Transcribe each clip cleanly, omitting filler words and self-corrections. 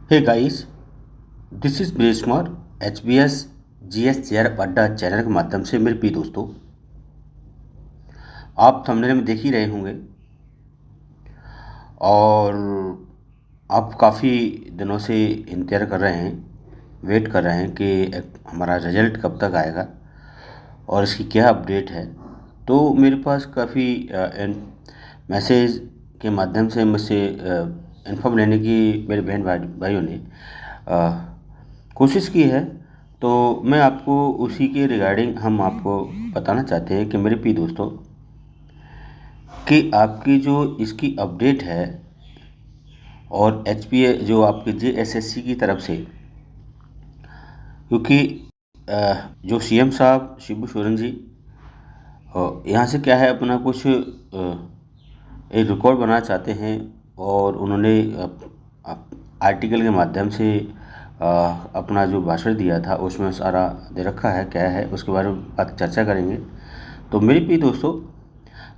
Hey guys, this is ब्रेश Kumar HBS GS chair Adda channel के माध्यम से मेरे प्रिय दोस्तों, आप थंबनेल में देख ही रहे होंगे और आप काफ़ी दिनों से इंतज़ार कर रहे हैं, वेट कर रहे हैं कि हमारा रिज़ल्ट कब तक आएगा और इसकी क्या अपडेट है। तो मेरे पास काफ़ी मैसेज के माध्यम से मुझसे इन्फॉर्म लेने की मेरे बहन भाइयों ने कोशिश की है। तो मैं आपको उसी के रिगार्डिंग हम आपको बताना चाहते हैं कि मेरे प्रिय दोस्तों, कि आपकी जो इसकी अपडेट है और HPA जो आपके JSSC की तरफ से, क्योंकि जो CM साहब शिबू सोरेन जी यहाँ से क्या है अपना कुछ एक रिकॉर्ड बनाना चाहते हैं और उन्होंने आर्टिकल के माध्यम से अपना जो भाषण दिया था उसमें सारा दे रखा है, क्या है उसके बारे में बात चर्चा करेंगे। तो मेरे प्रिय दोस्तों,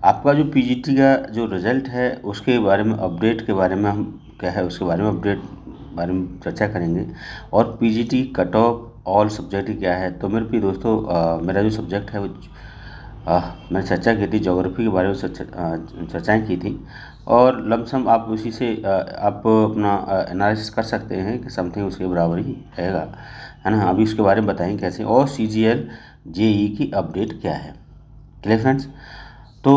आपका जो PGT का जो रिज़ल्ट है उसके बारे में अपडेट के बारे में हम क्या है उसके बारे में अपडेट बारे में चर्चा करेंगे और PGT cut off all subject क्या है। तो मेरे प्रिय दोस्तों, मेरा जो सब्जेक्ट है वो मैंने चर्चा की थी, ज्योग्राफी के बारे में चर्चाएँ की थी और लमसम आप उसी से आप अपना एनालिसिस कर सकते हैं कि समथिंग उसके बराबर ही रहेगा, है ना। अभी उसके बारे में बताएंगे कैसे, और CGL JE की अपडेट क्या है। Clear friends. तो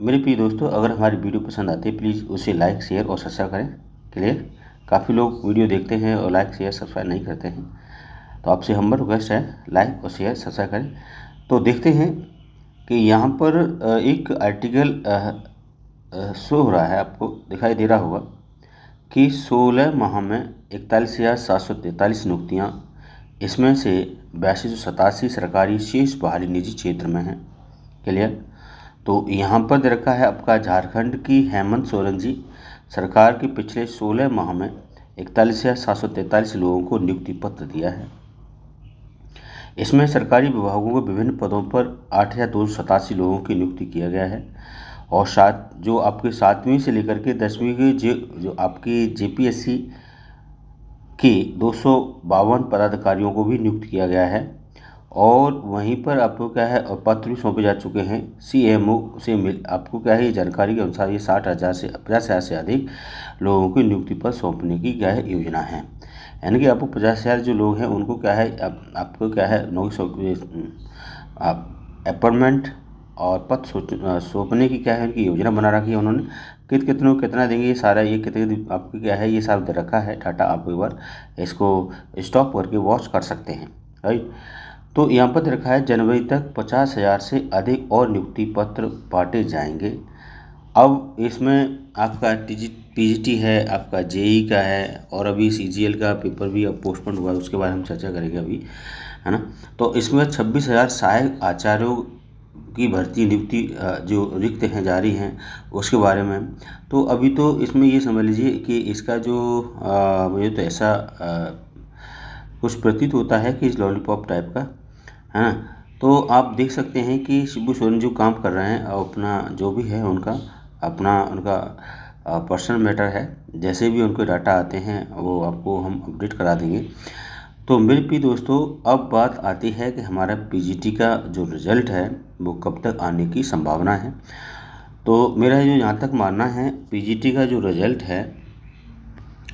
मेरे प्रिय दोस्तों, अगर हमारी वीडियो पसंद आती है प्लीज़ उसे लाइक शेयर और सब्सक्राइब करें। क्लियर। काफ़ी लोग वीडियो देखते हैं और लाइक शेयर सब्सक्राइब नहीं करते हैं, तो आपसे हम्बल रिक्वेस्ट है लाइक और शेयर सब्सक्राइब करें। तो देखते हैं कि यहाँ पर एक आर्टिकल शो हो रहा है, आपको दिखाई दे रहा होगा कि 16 माह में 41,743 नियुक्तियाँ, इसमें से 8287 सरकारी, शेष बहाली निजी क्षेत्र में हैं। क्लियर। तो यहाँ पर दे रखा है आपका झारखंड की हेमंत सोरेन जी, सरकार के पिछले 16 माह में 41,743 लोगों को नियुक्ति पत्र दिया है। इसमें सरकारी विभागों के विभिन्न पदों पर 8,287 लोगों की नियुक्ति किया गया है और जो आपके 7वीं से लेकर के 10वीं के जो आपकी JPSC के 252 पदाधिकारियों को भी नियुक्त किया गया है और वहीं पर आपको क्या है और पत्र भी सौंपे जा चुके हैं। CMO से आपको क्या है, ये जानकारी के अनुसार ये 60,000 से 50,000 से अधिक लोगों की नियुक्ति पर सौंपने की क्या है योजना है। यानी कि आपको 50,000 जो लोग हैं उनको क्या है आपको क्या है अपॉइंटमेंट और पद सौंपने की क्या है उनकी योजना बना रखी है उन्होंने। कितनों कितना देंगे, ये सारा ये कितने आपको क्या है ये सारा दे रखा है डाटा। आप एक बार इसको स्टॉप करके वॉच कर सकते हैं, राइट। तो यहाँ पर दे रखा है जनवरी तक 50,000 से अधिक और नियुक्ति पत्र बांटे जाएंगे। अब इसमें आपका PGT है, आपका JE का है और अभी CGL का पेपर भी अब पोस्टपोन हुआ है, उसके बारे में हम चर्चा करेंगे अभी, है ना। तो इसमें 26,000 सहायक आचार्यों की भर्ती नियुक्ति जो रिक्त हैं जारी हैं उसके बारे में। तो अभी तो इसमें ये समझ लीजिए कि इसका जो मुझे तो ऐसा कुछ प्रतीत होता है कि इस लॉलीपॉप टाइप का, है ना। तो आप देख सकते हैं कि शिबू सोरेन जो काम कर रहे हैं और अपना जो भी है उनका उनका पर्सनल मैटर है, जैसे भी उनके डाटा आते हैं वो आपको हम अपडेट करा देंगे। तो मेरे प्रिय दोस्तों, अब बात आती है कि हमारा PGT का जो रिज़ल्ट है वो कब तक आने की संभावना है। तो मेरा जो यहाँ तक मानना है, PGT का जो रिज़ल्ट है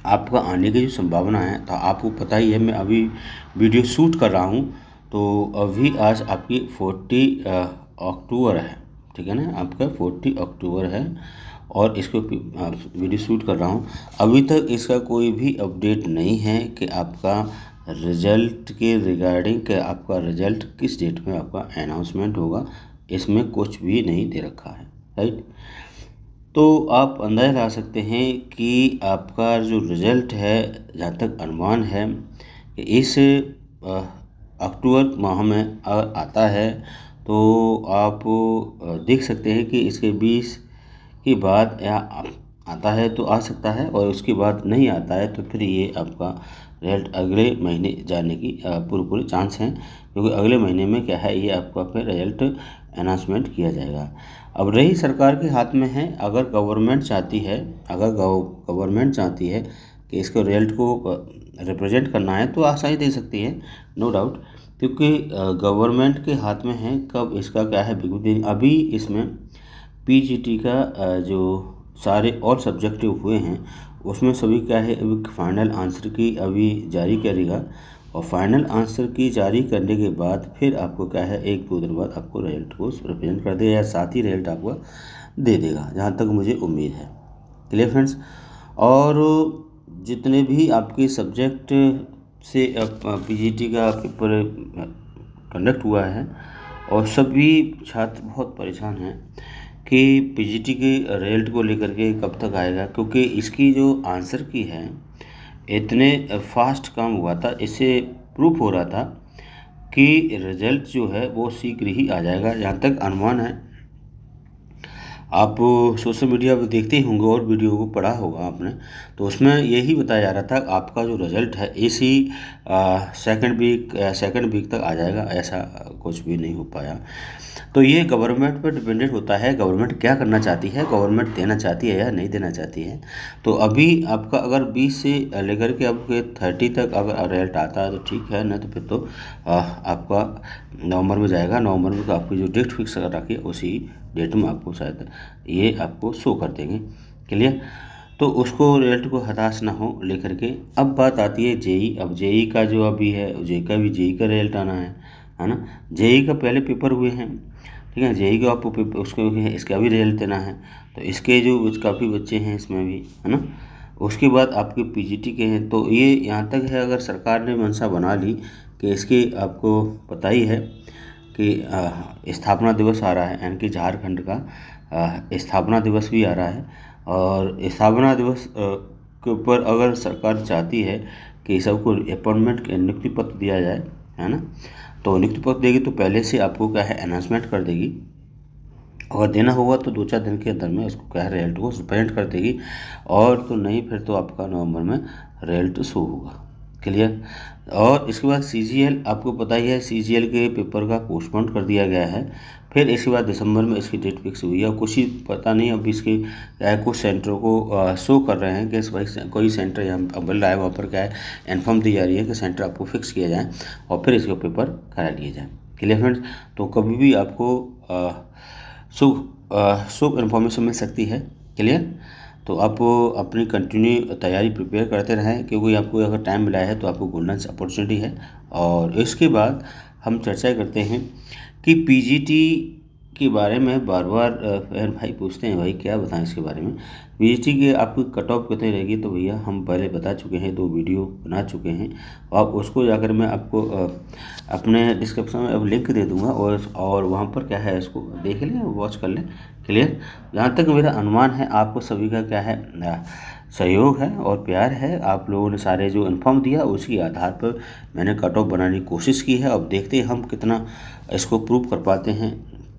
आपका आने की जो संभावना है, तो आपको पता ही है मैं अभी वीडियो शूट कर रहा हूँ। तो अभी आज आपकी 40 अक्टूबर है, ठीक है ना, आपका 40 अक्टूबर है और इसको वीडियो शूट कर रहा हूँ। अभी तक इसका कोई भी अपडेट नहीं है कि आपका रिज़ल्ट के रिगार्डिंग कि आपका रिज़ल्ट किस डेट में आपका अनाउंसमेंट होगा, इसमें कुछ भी नहीं दे रखा है, राइट। तो आप अंदाज़ा लगा सकते हैं कि आपका जो रिज़ल्ट है, जहाँ तक अनुमान है कि इस अक्टूबर माह में आता है, तो आप देख सकते हैं कि इसके 20 के बाद या आता है तो आ सकता है और उसके बाद नहीं आता है तो फिर ये आपका रिजल्ट अगले महीने जाने की पूरे चांस हैं, क्योंकि अगले महीने में क्या है ये आपका फिर रिजल्ट अनाउंसमेंट किया जाएगा। अब रही सरकार के हाथ में है, अगर गवर्नमेंट चाहती है कि इसको रिजल्ट को रिप्रेजेंट करना है तो आसानी दे सकती है, नो डाउट, क्योंकि गवर्नमेंट के हाथ में है कब इसका क्या है बिल्कुल। अभी इसमें पीजीटी का जो सारे और सब्जेक्टिव हुए हैं उसमें सभी क्या है, अभी फाइनल आंसर की अभी जारी करेगा, और फाइनल आंसर की जारी करने के बाद फिर आपको क्या है 1-2 दिन बाद आपको रिजल्ट को रिप्रेजेंट कर देगा या साथ ही रिजल्ट आपको दे देगा, जहाँ तक मुझे उम्मीद है। Clear friends. और जितने भी आपके सब्जेक्ट से पीजीटी का पेपर कंडक्ट हुआ है और सभी छात्र बहुत परेशान हैं कि पीजीटी के रिजल्ट को लेकर के कब तक आएगा, क्योंकि इसकी जो आंसर की है इतने फास्ट काम हुआ था, इससे प्रूफ हो रहा था कि रिजल्ट जो है वो शीघ्र ही आ जाएगा, जहाँ तक अनुमान है। आप सोशल मीडिया पे देखते ही होंगे और वीडियो को पढ़ा होगा आपने, तो उसमें यही बताया जा रहा था आपका जो रिज़ल्ट है इसी सेकंड वीक तक आ जाएगा, ऐसा कुछ भी नहीं हो पाया। तो ये गवर्नमेंट पर डिपेंडेंट होता है, गवर्नमेंट क्या करना चाहती है, गवर्नमेंट देना चाहती है या नहीं देना चाहती है। तो अभी आपका अगर 20 से लेकर के आपके 30 तक अगर रिजल्ट आता है तो ठीक है, नहीं तो फिर तो आपका नवंबर में जाएगा। नवंबर में तो आपकी जो डेट फिक्स कर रखी है उसी डेट में आपको शायद ये आपको शो कर देंगे। क्लियर। तो उसको रिजल्ट को हताश ना हो लेकर के। अब बात आती है जेई। अब जेई का जो अभी है, जेई का रिजल्ट आना है ना। जेई का पहले पेपर हुए हैं, ठीक है। जेई का आपको पेपर उसको इसका भी रिजल्ट देना है, तो इसके जो काफ़ी बच्चे हैं इसमें भी, है ना। उसके बाद आपके पीजीटी के हैं। तो ये यहाँ तक है, अगर सरकार ने मंशा बना ली कि इसकी, आपको पता ही है कि स्थापना दिवस आ रहा है, यानी कि झारखंड का स्थापना दिवस भी आ रहा है, और स्थापना दिवस के ऊपर अगर सरकार चाहती है कि सबको अपॉइंटमेंट नियुक्ति पत्र दिया जाए, है ना, तो नियुक्ति पत्र देगी तो पहले से आपको क्या है अनाउंसमेंट कर देगी, और देना होगा तो 2-4 दिन के अंदर में उसको क्या है रिजल्ट को प्रेजेंट कर देगी, और तो नहीं फिर तो आपका नवंबर में रिजल्ट शो होगा। क्लियर। और इसके बाद सीजीएल, आपको पता ही है सीजीएल के पेपर का पोस्टपोन कर दिया गया है। फिर इसके बाद दिसंबर में इसकी डेट फिक्स हुई है, और कुछ ही पता नहीं अब इसके क्या है, कुछ सेंटरों को शो कर रहे हैं कि भाई कोई सेंटर यहाँ मिल रहा है, वहाँ पर क्या है इन्फॉर्म दी जा रही है कि सेंटर आपको फिक्स किया जाए और फिर इसके पेपर करा लिए जाए। Clear friends. तो कभी भी आपको शुभ इन्फॉर्मेशन मिल सकती है। क्लियर। तो आप अपनी कंटिन्यू तैयारी प्रिपेयर करते रहें, क्योंकि आपको अगर टाइम मिला है तो आपको गोल्डन अपॉर्चुनिटी है। और इसके बाद हम चर्चा करते हैं कि पीजीटी के बारे में बार बार बहन भाई पूछते हैं, भाई क्या बताएं इसके बारे में। पीजीटी के आपकी कट ऑफ कितनी रहेगी, तो भैया हम पहले बता चुके हैं, 2 वीडियो बना चुके हैं, आप उसको जाकर मैं आपको अपने डिस्क्रिप्शन में अब लिंक दे दूंगा, और वहाँ पर क्या है इसको देख लें, वॉच कर लें। क्लियर। जहाँ तक मेरा अनुमान है आपको सभी का क्या है सहयोग है और प्यार है। आप लोगों ने सारे जो इन्फॉर्म दिया उसके आधार पर मैंने कट ऑफ बनाने की कोशिश की है। अब देखते हैं हम कितना इसको प्रूव कर पाते हैं,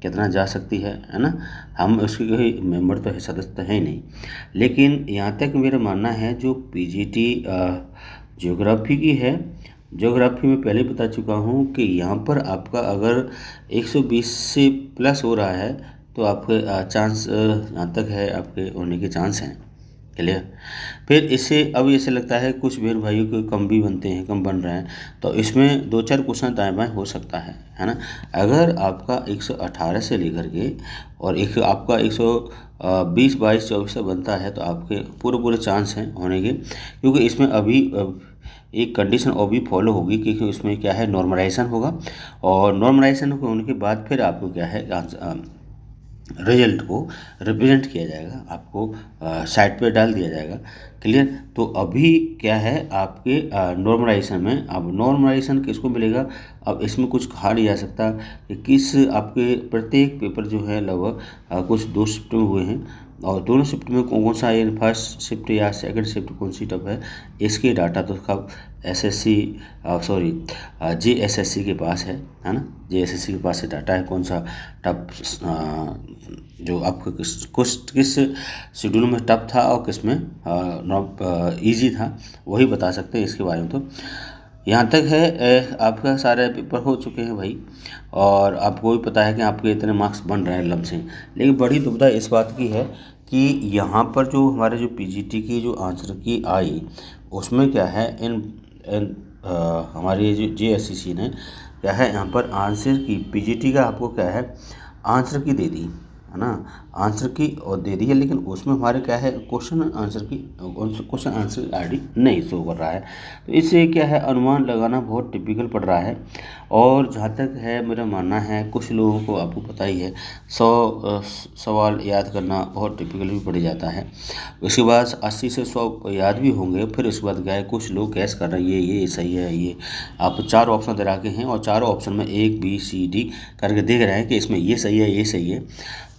कितना जा सकती है ना। हम उसके कोई मेंबर तो है, सदस्य तो है नहीं, लेकिन यहाँ तक मेरा मानना है जो पीजीटी ज्योग्राफी की है, ज्योग्राफी में पहले बता चुका हूँ कि यहाँ पर आपका अगर 120 से प्लस हो रहा है तो आपके चांस यहाँ तक है आपके होने के चांस हैं। क्लियर। फिर इससे अब ऐसे लगता है कुछ बहन भाइयों के कम भी बनते हैं, कम बन रहे हैं, तो इसमें 2-4 क्वेश्चन दाएँ बाएँ हो सकता है ना। अगर आपका 118 से लेकर के और एक आपका 120, 22, 24 से बनता है तो आपके पूरे चांस हैं होने के, क्योंकि इसमें अभी एक कंडीशन और भी फॉलो होगी, क्योंकि उसमें क्या है नॉर्मलाइजेशन होगा, और नॉर्मलाइजेशन होने के बाद फिर आपको क्या है रिजल्ट को रिप्रेजेंट किया जाएगा, आपको साइट पे डाल दिया जाएगा। क्लियर। तो अभी क्या है आपके नॉर्मलाइजेशन में, अब नॉर्मलाइजेशन किसको मिलेगा, अब इसमें कुछ कहा नहीं जा सकता कि किस आपके प्रत्येक पेपर जो है लगभग कुछ 2 शिफ्ट में हुए हैं, और दोनों शिफ्ट में कौन सा है, फर्स्ट शिफ्ट या सेकंड शिफ्ट कौन सी टप है, इसके डाटा तो कब जेएसएससी के पास है ना। जेएसएससी के पास से डाटा है कौन सा टप जो आपको किस शेड्यूल में टप था और किस में ईजी था, वही बता सकते हैं इसके बारे में। तो यहाँ तक है आपका सारे पेपर हो चुके हैं भाई, और आपको भी पता है कि आपके इतने मार्क्स बन रहे हैं लमसम, लेकिन बड़ी दुविधा इस बात की है कि यहाँ पर जो हमारे जो पीजीटी की जो आंसर की आई उसमें क्या है, इन हमारी जो जेएससीसी ने क्या है यहाँ पर आंसर की पीजीटी का आपको क्या है आंसर की दे दी है ना, आंसर की और दे दी है, लेकिन उसमें हमारे क्या है क्वेश्चन आंसर आईडी नहीं शो कर रहा है। तो इससे क्या है अनुमान लगाना बहुत टिपिकल पड़ रहा है। और जहाँ तक है मेरा मानना है, कुछ लोगों को आपको पता ही है 100 सवाल याद करना बहुत टिपिकल भी पड़ जाता है। उसके बाद 80 से 100 याद भी होंगे, फिर उसके बाद क्या है कुछ लोग गैस कर रहे हैं ये सही है, ये आप 4 ऑप्शन दे रखे हैं और चारों ऑप्शन में ABCD करके देख रहे हैं कि इसमें ये सही है, ये सही है।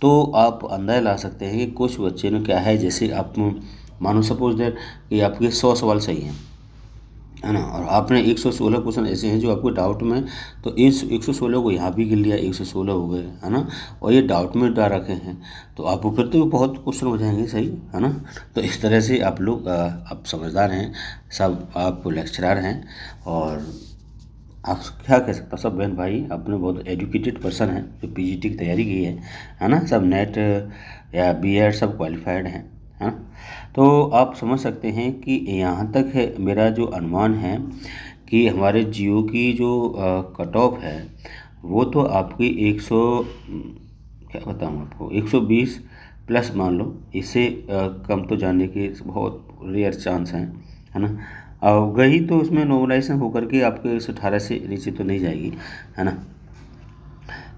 तो आप अंदाज़ा ला सकते हैं कि कुछ बच्चे ने क्या है, जैसे आप मानो सपोज दैट कि आपके 100 सवाल सही हैं, है ना, और आपने 116 क्वेश्चन ऐसे हैं जो आपको डाउट में, तो इस 116 को यहाँ भी गिन लिया, 116 हो गए, है ना, और ये डाउट में डाल रखे हैं, तो आपको फिर तो बहुत क्वेश्चन हो जाएंगे सही, है ना। तो इस तरह से आप लोग आप समझदार हैं, सब आप लेक्चरर हैं, और आप क्या कह सकते हो, सब बहन भाई अपने बहुत एजुकेटेड पर्सन हैं जो पीजीटी की तैयारी की है ना, सब नेट या बीएड सब क्वालिफाइड हैं, है ना। तो आप समझ सकते हैं कि यहाँ तक है मेरा जो अनुमान है कि हमारे जियो की जो कट ऑफ है वो तो आपकी 100 क्या बताऊँ आपको 120 प्लस मान लो, इससे कम तो जाने के बहुत रेयर चांस हैं, है ना। और गई तो उसमें नॉर्मलाइजेशन होकर के आपके 18 से नीचे तो नहीं जाएगी, है ना,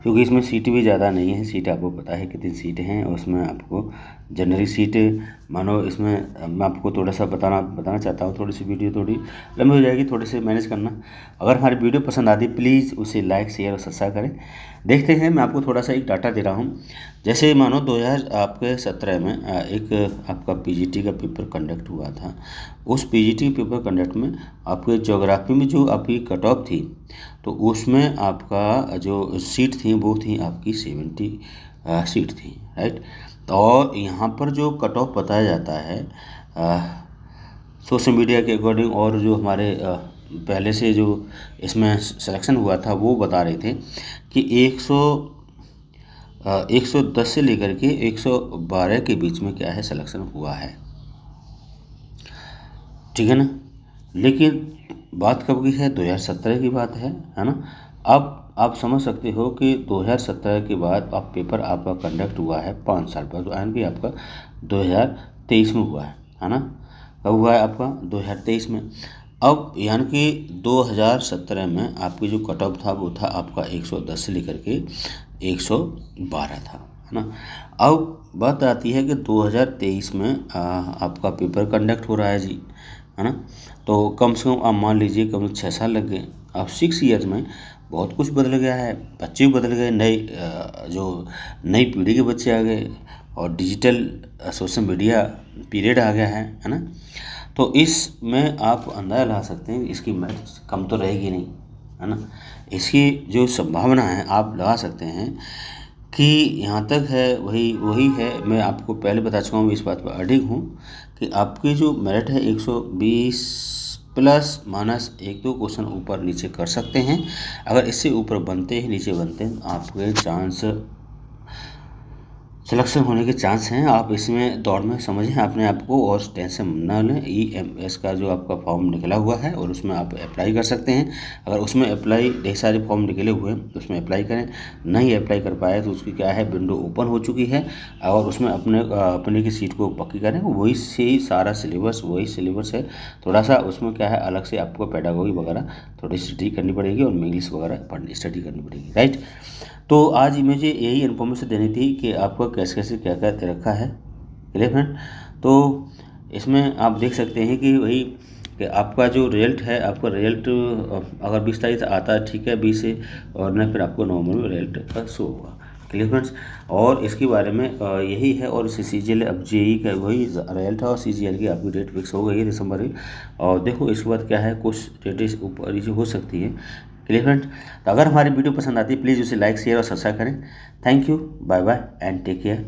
क्योंकि इसमें सीट भी ज़्यादा नहीं है। सीट आपको पता है कितनी सीटें हैं, और उसमें आपको जनरल सीट मानो, इसमें मैं आपको थोड़ा सा बताना चाहता हूँ, थोड़ी सी वीडियो थोड़ी लंबी हो जाएगी, थोड़ी सी मैनेज करना। अगर हमारी वीडियो पसंद आती प्लीज़ उसे लाइक शेयर और सब्सक्राइब करें। देखते हैं, मैं आपको थोड़ा सा एक डाटा दे रहा हूँ। जैसे मानो 2017 में एक आपका पीजीटी का पेपर कंडक्ट हुआ था। उस पीजीटी पेपर कंडक्ट में आपके ज्योग्राफी में जो आपकी कट ऑफ थी, तो उसमें आपका जो सीट थी वो थी आपकी 70 सीट थी, राइट। और यहाँ पर जो कट ऑफ बताया जाता है सोशल मीडिया के अकॉर्डिंग, और जो हमारे पहले से जो इसमें सिलेक्शन हुआ था वो बता रहे थे कि 110 से लेकर के 112 के बीच में क्या है सिलेक्शन हुआ है, ठीक है ना। लेकिन बात कब की है, 2017 की बात है ना। अब आप समझ सकते हो कि 2017 के बाद आप पेपर आपका कंडक्ट हुआ है 5 साल पर, तो यानी कि आपका 2023 में हुआ है ना। कब हुआ है आपका 2023 में। अब यानी कि 2017 में आपकी जो कट ऑफ था वो था आपका 110 से लेकर के 112 था, है ना। अब बात आती है कि 2023 में आपका पेपर कंडक्ट हो रहा है जी, है ना। तो कम से कम आप मान लीजिए कम से 6 साल लग गए। अब 6 ईयर्स में बहुत कुछ बदल गया है, बच्चे भी बदल गए, नए जो नई पीढ़ी के बच्चे आ गए, और डिजिटल सोशल मीडिया पीरियड आ गया है ना। तो इसमें आप अंदाज़ा लगा सकते हैं इसकी मैथ कम तो रहेगी नहीं, है ना। इसकी जो संभावना है आप लगा सकते हैं कि यहाँ तक है वही है। मैं आपको पहले बता चुका हूँ, इस बात पर अडिग हूँ कि आपकी जो मेरिट है 120 प्लस माइनस 1-2 क्वेश्चन ऊपर नीचे कर सकते हैं। अगर इससे ऊपर बनते हैं नीचे बनते हैं तो आपके चांस सिलेक्शन होने के चांस हैं। आप इसमें दौड़ में समझें अपने आप को और टेंशन ना लें। EMS का जो आपका फॉर्म निकला हुआ है और उसमें आप अप्लाई कर सकते हैं। अगर उसमें अप्लाई ढेर सारे फॉर्म निकले हुए हैं तो उसमें अप्लाई करें। नहीं अप्लाई कर पाए तो उसकी क्या है विंडो ओपन हो चुकी है और उसमें अपने की सीट को पक्की करें। वही से सारा सिलेबस वही सिलेबस है, थोड़ा सा उसमें क्या है अलग से आपको पेडागोगी वगैरह थोड़ी स्टडी करनी पड़ेगी और इंग्लिश वगैरह स्टडी करनी पड़ेगी, राइट। तो आज मुझे यही इन्फॉर्मेशन देनी थी कि आपका कैसे क्या क्या दे रखा है, क्लियर फ्रेंड। तो इसमें आप देख सकते हैं कि वही कि आपका जो रिजल्ट है, आपका रिजल्ट अगर 20 तारीख आता है ठीक है 20 से, और न फिर आपको नॉर्मल रिजल्ट का शो होगा, क्लियर फ्रेंड्स। और इसके बारे में यही है। और CGL अब JEE का वही रिजल्ट है और CGL की आपकी डेट फिक्स हो गई है दिसंबर में। और देखो इसके बाद क्या है कुछ डेट ऊपर नीचे हो सकती है, क्लियर फ्रेंड। तो अगर हमारी वीडियो पसंद आती है प्लीज़ उसे लाइक शेयर और सब्सक्राइब करें। Thank you, bye bye and take care.